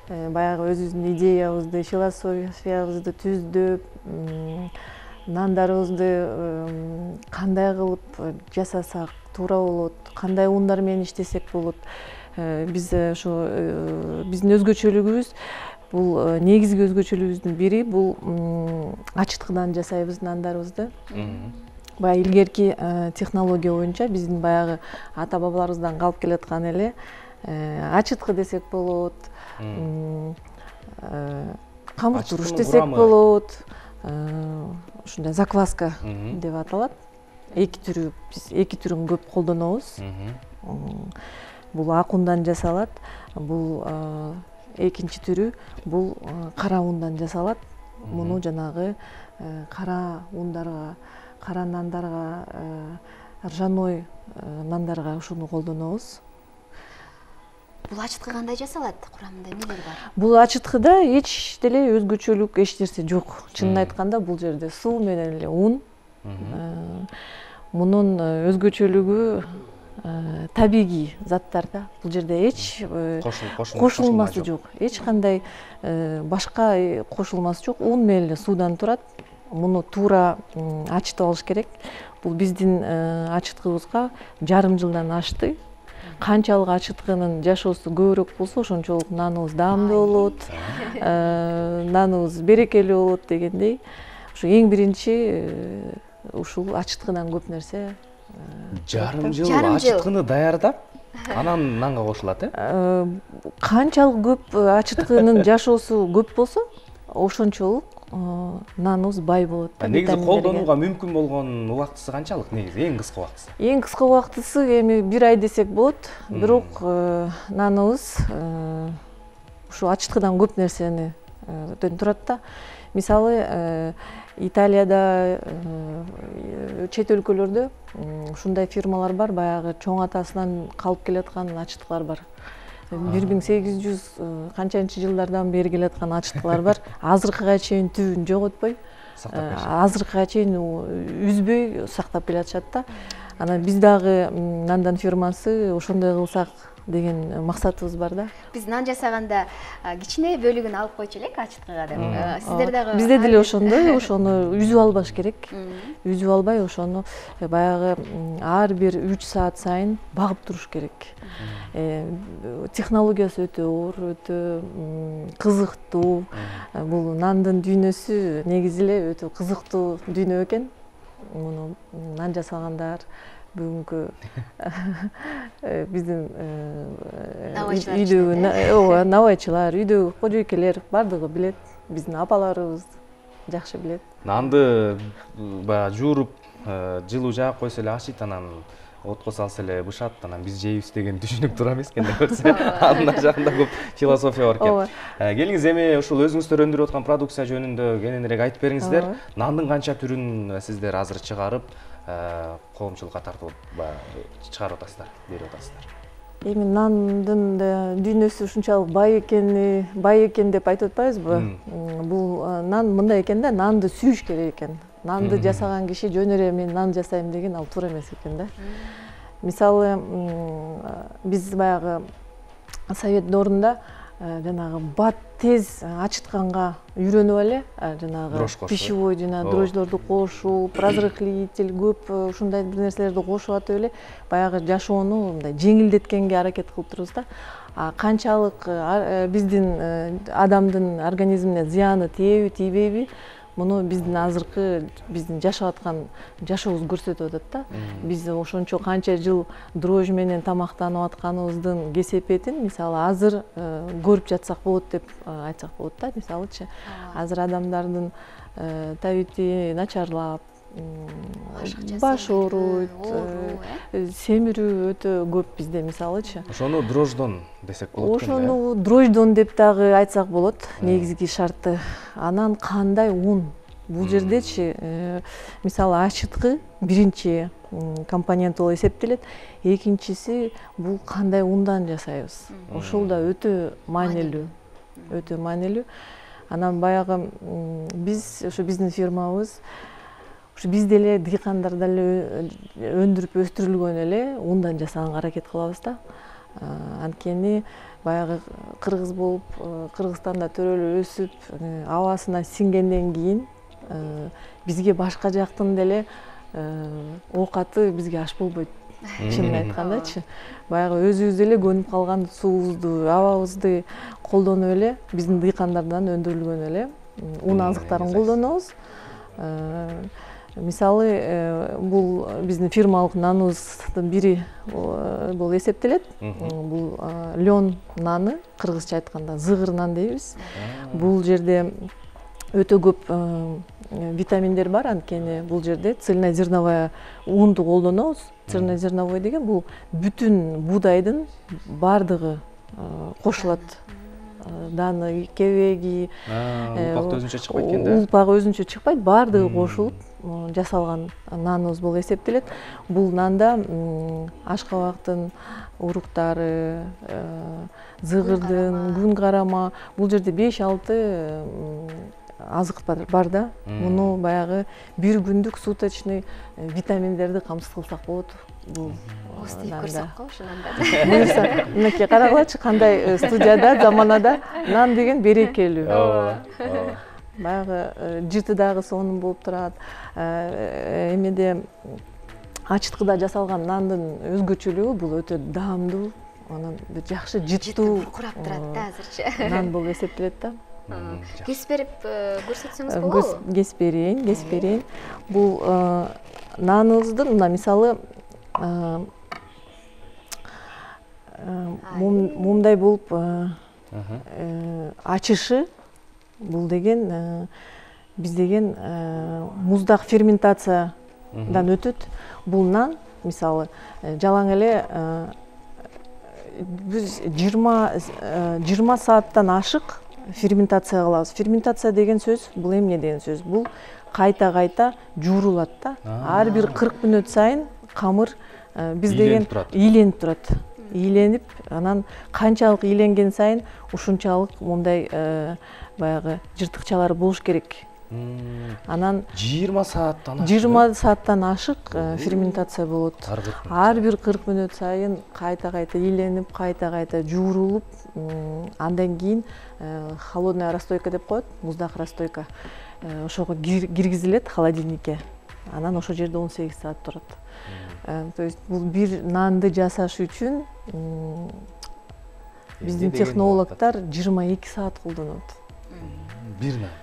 баягы өзүбүздүн идеябызды, философиябызды түздөп, нандарыбызды кандай кылып жасасак туура болот, кандай ундар менен иштесек болот. Биз ошо биздин өзгөчөлүгүбүз, бул негизги өзгөчөлүгүбүздүн бири бул ачыткыдан жасайбыз нандарыбызды. Баягы илгерки технология боюнча биздин баягы ата бабаларыбыздан калып келаткан эле ачыткы десек болот, камыр туруш десек болот, ушундай закваска деп аталат. Эки түрүн көп колдонобуз. Бул ак ундан жасалат, бул экинчи түрү бул кара ундан жасалат. Муну жанагы кара ундарга, кара нандарга, ржаной нандарга ушуну колдонобуз. Бул ачыткы кандай жасалат? Курамында эмнелер бар? Бул ачыткыда эч деле өзгөчөлүк эч нерсе жок. Чынын айтканда бул жерде суу менен эле ун. Мунун өзгөчөлүгү табигый заттар да. Бул жерде эч кошулмасы жок. Эч кандай башка кошулмасы жок. Un менен эле суудан турат. Муну туура ачытып алыш керек. Бул биздин ачыткыбызга жарым жылдан ашты. Канчалык ачыткынын жашоосу көбүрөөк болсо, ошончолук наныбыз даамдуу болот, наныбыз берекелүү болот дегендей. Ушу эң биринчи ушул ачыткыдан көп нерсе. Жарым жыл ачыткыны даярдап, анан нанга кошулат, Канчалык көп ачыткынын жашоосу көп болсо, ошончолук наныбыз бай болот. Негизи колдонууга мүмкүн болгон убактысы канчалык негизи? Эң кыска убактысы? Эң кыска убактысы эми 1 ай десек болот. Бирок наныбыз ушу ачыткыдан көп нерсениден турат да. Мисалы, Италияда, чет өлкөлөрдө ушундай фирмалар бар, баягы чоң атасынан калып келаткан ачыткылар бар. 1800 канчанчы жылдардан бери келаткан ачыткылар бар. Азыркыга чейин түбүн жоготпой, азыркыга чейин үзбөй сактап келатышат да. Анан биз дагы нандан фирмасы ошондой кылсак деген максатыбыз бар да. Биз нан жасаганда кичине бөлүгүн алып койчу элек ачыткыга деп. Сиздер дагы бизде деле ошондой, ошону үзүп албаш керек. Үзүп албай ошону баягы ар бир 3 саат сайын багып туруш керек. Технологиясы өтө оор, өтө кызыктуу. Бул нандын дүйнөсү негизи эле өтө кызыктуу дүйнө экен. Муну нан жасагандар бүгүнкү биздин үйдөгү набайчылар, үйдөгү кожойкелер бардыгы билет, биздин апаларыбыз жакшы билет. Нанды баягы жууруп, жылуу жаап койсо эле ашыйт, анан отко салса эле бышат, анан биз жейбиз деген түшүнүк туура эмес экен деп көрсө. Анын жагында көп философия бар экен. Келиңиз, эми ушул өзүңүздөр өндүрүп аткан продукция жөнүндө кененирээк айтып бериңиздер. Нандын канча түрүн сиздер азыр чыгарып, коомчулукка тартып чыгарып атасыздар, берип атасыздар? Эми нандын дүйнөсү ушунчалык бай экен деп айтып атпайбызбы? Бул нан мындай экен да, нанды сүйүш керек экен. Нанды жасаган киши жөн эле мен нан жасайм деген ал туура эмес экен да. Мисалы, биз баягы совет доорунда жанагы бат тез ачытканга үйрөнүп эле, жанагы пищевой жана дрожждорду кошуп, разрыхлитель көп ушундай бир нерселерди кошуп атып эле баягы жашоону мындай жеңилдеткенге аракет кылып турубуз да. Канчалык биздин адамдын организмине зыяны тийеби, тийбейби? Муну биздин азыркы биздин жашап аткан жашообуз көрсөтүп атат да. Биз ошончо канча жыл дрожж менен тамактанып атканыбыздын кесепетин мисалы азыр көрүп жатсак болот деп айтсак болот да. Мисалычы азыр адамдардын табити начарлап, баш ооруйт, семирүү өтө көп бизде мисалычы. Ошону дрожждон десек болот экен. Ошону дрожждон деп дагы айтсак болот, негизги шарты. Анан кандай ун? Бул жердечи мисалы ачыткы биринчи компонент болуп эсептелет. Экинчиси бул кандай ундан жасайбыз. Ошол да өтө маанилүү. Өтө маанилүү. Анан баягы биз ошо биздин фирмабыз биз деле дыйкандар деле өндүрүп өстүрүлгөн эле ундан жасаганга аракет кылабыз да. Анткени баягы кыргыз болуп, Кыргызстанда төрөлүп өсүп, абасына сиңгенден кийин бизге башка жактын деле оокаты бизге аш болбойт. Чынын айткандачы, баягы өзүбүз эле көнүп калган суубузду, абабызды колдонуп эле биздин дыйкандардан өндүрүлгөн эле ун азыктарын колдонобуз. Мисалы, бул биздин фирмалык наныбыздын бири бул эсептелет. Бул лён наны, кыргызча айтканда зыгыр нан дейбиз. Бул жерде өтө көп витаминдер бар, анткени бул жерде цельнозерновая унду колдонобуз. Цельнозерновой деген бул бүтүн буудайдын бардыгы кошулат. Даны, кебеги, улпак өзүнчө чыкпайт экен да. Улпак өзүнчө чыкпайт, бардыгы кошулуп жасалган наныбыз болуп эсептелет. Бул нанда ашкабактын уруктары, зыгырдын, күн карама, бул жерде 5-6 азык бар да. Муну баягы бир күндүк суточный витаминдерди камсыз кылсак болот. Бул Остей көрсөк го ошондо. Буюрса, мынакей карагылачы, кандай студияда, заманада нан деген берекелүү. Баягы жыты дагы сонун болуп турат. Эмеде ачыткыда жасалган нандын өзгөчөлүгү бул өтө даамдуу, анан бир жакшы жыттуу курап турат да азырчы. Нан болуп эсептелет да. Кесип берип көрсөтсөңүз болобу? Кесип берейин. Бул наныбыздын мына мисалы мындай болуп ачышы, бул деген биз деген муздак ферментациядан өтөт. Бул нан мисалы жалаң эле биз 20 сааттан ашык ферментация кылабыз. Ферментация деген сөз бул эмне деген сөз? Бул кайта жуурулат да. Ар бир 40 мүнөт сайын камыр биз деген ийленип турат. Ийленип, анан канчалык ийленген сайын ушунчалык мындай баягы жыртыкчалар болуш керек. Анан 20 сааттан ашык ферментация болот. Ар бир 40 мүнөт сайын кайта ийленип, кайта жуурулуп, андан кийин холодная расстойка деп коет, муздак расстойка. Ошого киргизилет холодильникке. Анан ошол жерде 18 саат турат. То есть бул бир нанды жасаш үчүн биздин технологдор 22 саат колдонот.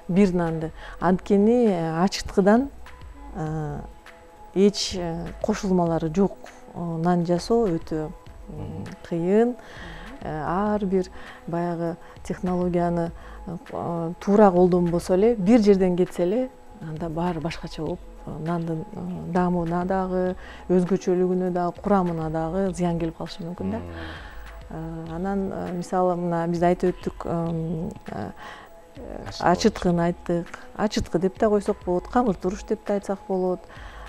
Бир нанды. Анткени ачыткыдан эч кошулмалары жок нан жасоо өтө кыйын. Ар бир баягы технологияны туура колдонбосо эле, бир жерден кетсе эле, анда баары башкача болуп, нандын даамына дагы, өзгөчөлүгүнө дагы, курамына дагы зыян келип калышы мүмкүн да. Анан мисалы мына биз айтып өттүк, ачыткыны айттык. Ачыткы деп да койсок болот, камыр туруш деп да айтсак болот.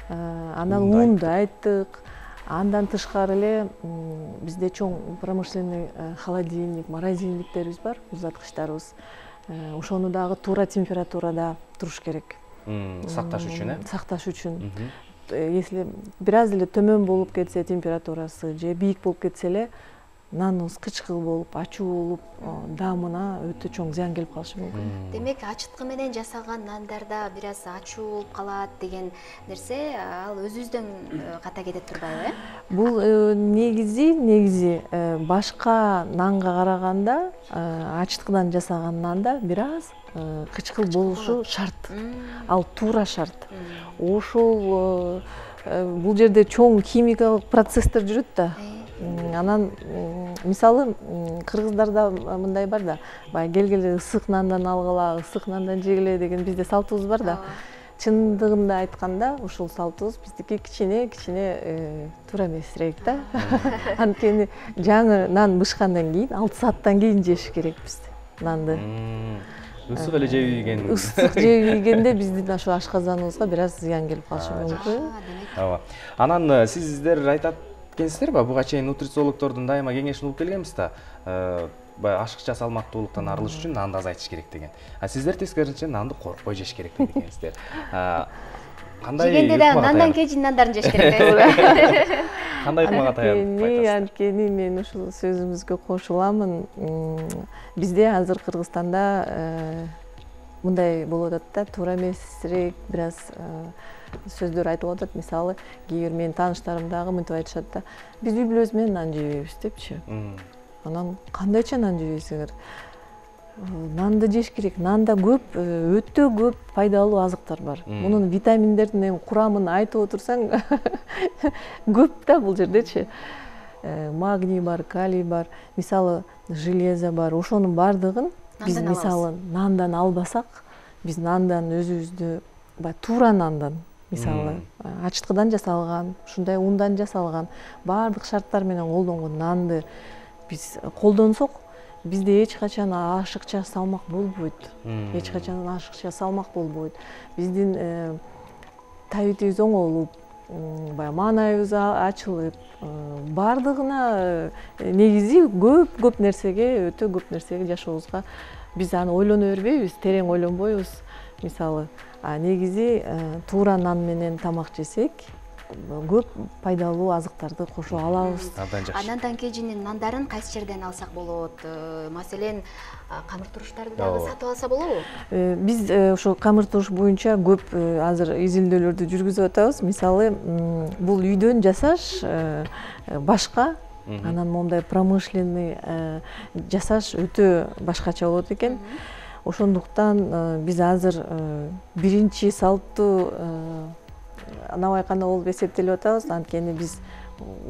Анан унду айттык. Андан тышкары эле бизде чоң промышленный холодильник, морозильниктерибиз бар, узаткычтарыбыз. Ошону дагы туура температурада туруш керек. Сакташ үчүн, Сакташ үчүн. Если бир аз эле төмөн болуп кетсе температурасы же бийик болуп кетсе эле, наныбыз кычкыл болуп, ачуу болуп, даамына өтө чоң зыян келип калышы мүмкүн. Демек, ачыткы менен жасалган нандарда бир аз ачуу болуп калат деген нерсе, ал өзүбүздөн ката кетет турбайбы, Бул негизи башка нанга караганда ачыткыдан жасаган нанда бир аз кычкыл болушу шарт. Ал туура шарт. Ошол бул жерде чоң химикалык процесстер жүрөт да. Анан мисалы кыргыздарда мындай бар да, баягы келгиле ысык нандан алгыла, ысык нандан жегиле деген бизде салтыбыз бар да. Чындыгында айтканда ушул салтыбыз биздики кичине туура эмесирээк да. Анткени жаңы нан бышкандан кийин 6 сааттан кийин жеш керек биз нанды. Ысык эле жеп ийген. Ысык жеп ийгенде биздин ошо ашказаныбызга бир аз зыян келип калышы мүмкүн. Ооба. Анан сиздер айтат экенсиздерби, буга чейин нутрициологдордун дайыма кеңешин угуп келгенбиз да, баягы ашыкча салмактуулуктан арылыш үчүн нанды азайтыш керек деген. Сиздер тескерисинче нанды коркпой жеш керек деген экенсиздер. кандай жегенде да нандан кийин нандарын жеш керек. кандай ыкмага таянып анткени мен ушул сөзүңүзгө кошуламын. Бизде азыр Кыргызстанда мындай болуп атат да, туура эмесирээк бир аз сөздөр айтылып атат. Мисалы, кээ бир менин тааныштарым дагы мынтип айтышат да, биз үй бүлөбүз менен нан жебейбиз депчи. Анан кандайча нан жебейсиңер? Нанды жеш керек. Нанда көп, өтө көп пайдалуу азыктар бар. Мунун витаминдердин курамын айтып отурсаң көп да бул жердечи. Магний бар, калий бар, мисалы, железо бар. Ошонун бардыгын биз мисалы нандан албасак, биз нандан өзүбүздү туура нандан, мисалы, ачыткыдан жасалган, ушундай ундан жасалган, баардык шарттар менен колдонгон нанды биз колдонсок, бизде эч качан ашыкча салмак болбойт. Эч качан ашыкча салмак болбойт. Биздин табитибиз оңолуп, маанайыбыз ачылып, баардыгына негизи көп нерсеге, өтө көп нерсеге жашообузга биз аны ойлоно бербейбиз, терең ойлонбойбуз. Мисалы, негизи туура нан менен тамак жесек, көп пайдалуу азыктарды кошо алабыз. Андан кийин нандарын кайсы жерден алсак болот? Маселен, камыр туруштарды дагы сатып алса болобу? Биз ошо камыр туруш боюнча көп азыр изилдөөлөрдү жүргүзүп атабыз. Мисалы, бул үйдөн жасаш башка, анан мондай промышленный жасаш өтө башкача болот экен. Ошондуктан биз азыр биринчи салттуу набай кандай болуп эсептелип атабыз. Анткени биз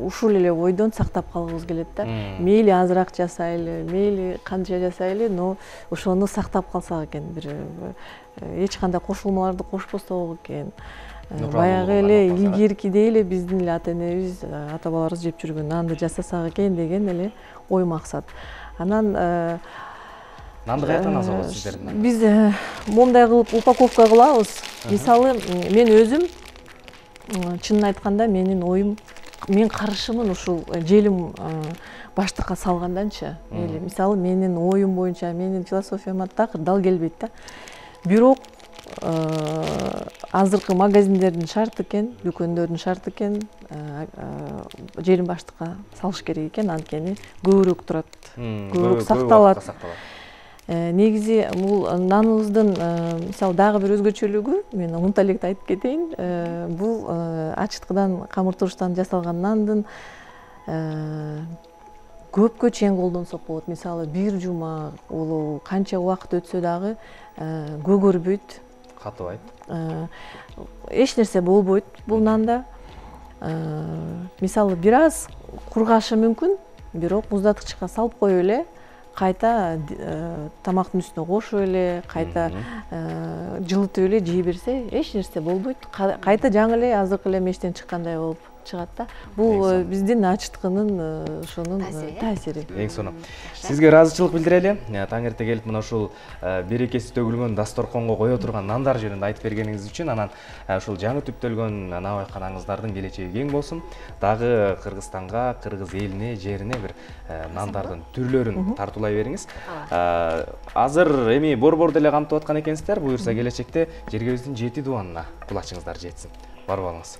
ушул эле ойдон сактап калгыбыз келет да. Мейли азыраак жасайлы, мейли канча жасайлы, но ошону сактап калсак экен, бир эч кандай кошулмаларды кошпосок экен. Баягы эле илгеркидей эле биздин эле ата-энебиз, ата-бабаларыбыз жеп жүргөн нанды жасасак экен деген эле ой максат. Анан нанды каяктан алса болот сиздердин? Биз момундай кылып упаковка кылабыз. Мисалы, мен өзүм чынын айтканда менин оюм, мен карышымын ушул желим баштыкка салганданчы. Мисалы, менин оюм боюнча, менин философияма такыр дал келбейт да. Бирок азыркы магазиндердин шарты экен, дүкөндөрдүн шарты экен, желим баштыкка салыш керек экен, анткени көбүрөөк турат, көбүрөөк сакталат. Негизи бул наныбыздын мисалы дагы бир өзгөчөлүгү, мен унута электи айтып кетейин, бул ачыткыдан, камыр туруштан жасалган нандын көпкө чейин колдонсок болот. Мисалы, бир жума болобу, канча убакыт өтсө дагы көгөрбөйт, катыбайт. Эч нерсе болбойт бул нанда. Мисалы, бир аз кургашы мүмкүн, бирок муздаткычка салып коюп эле, кайта тамактын үстүнө кошуп эле, кайта жылытып эле жей берсе, эч нерсе болбойт. Кайта жаңы эле азыркы эле мештен чыккандай болуп чыгат да. Бул биздин ачыткынын ошонун таасири. Эң сонун. Сизге ыраазычылык билдирели. Таң эрте келип мына ушул берекеси төгүлгөн дасторконго кое турган нандар жөнүндө айтып бергениңиз үчүн, анан ушул жаңы түптөлгөн набайканаңыздардын келечеги кең болсун. Дагы Кыргызстанга, кыргыз элине, жерине бир нандардын түрлөрүн тартуулай бериңиз. Азыр эми борборду эле камтып аткан экенсиздер. Буюрса келечекте жергебиздин 7 дубанына кулачыңыздар жетсин. Барып алыңыз.